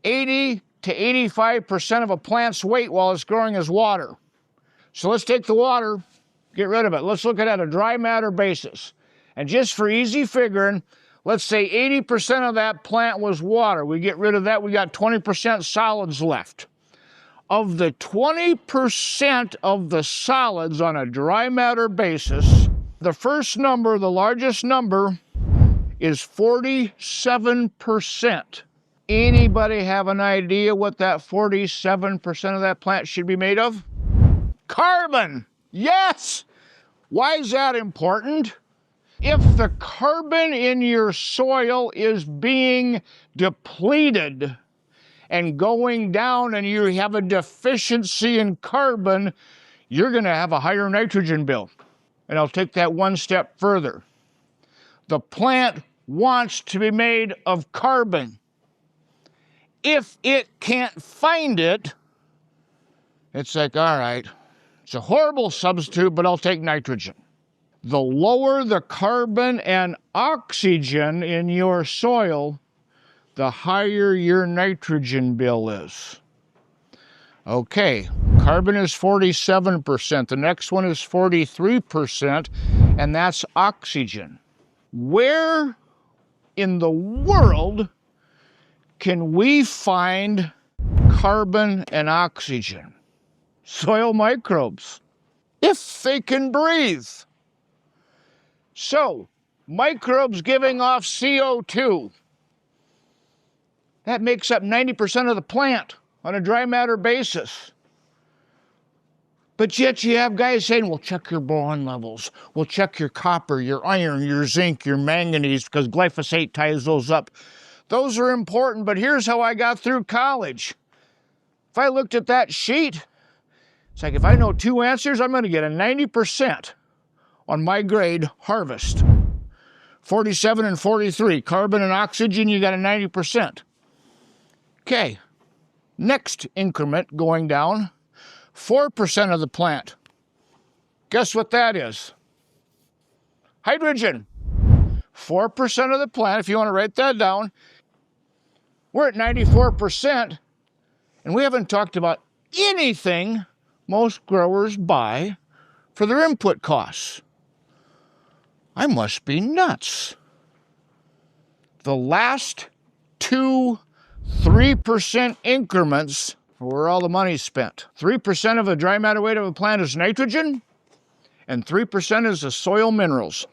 80 to 85% of a plant's weight while it's growing is water. So let's take the water, get rid of it. Let's look at it on a dry matter basis. And just for easy figuring, let's say 80% of that plant was water. We get rid of that, we got 20% solids left. Of the 20% of the solids on a dry matter basis, the first number, the largest number, is 47%. Anybody have an idea what that 47% of that plant should be made of? Carbon! Yes! Why is that important? If the carbon in your soil is being depleted and going down and you have a deficiency in carbon, you're going to have a higher nitrogen bill. And I'll take that one step further. The plant wants to be made of carbon. If it can't find it, it's like, all right, it's a horrible substitute, but I'll take nitrogen. The lower the carbon and oxygen in your soil, the higher your nitrogen bill is. Okay, carbon is 47%. The next one is 43%, and that's oxygen. Where in the world can we find carbon and oxygen? Soil microbes, if they can breathe. So, microbes giving off CO2. That makes up 90% of the plant on a dry matter basis. But yet you have guys saying, well, check your boron levels. We'll check your copper, your iron, your zinc, your manganese, because glyphosate ties those up. Those are important, but here's how I got through college. If I looked at that sheet, it's like if I know two answers, I'm going to get a 90% on my grade harvest. 47 and 43, carbon and oxygen, you got a 90%. Okay, next increment going down, 4% of the plant. Guess what that is? Hydrogen. 4% of the plant, if you want to write that down, we're at 94%, and we haven't talked about anything most growers buy for their input costs. I must be nuts. The last two 3% increments are where all the money's spent. 3% of the dry matter weight of a plant is nitrogen, and 3% is the soil minerals.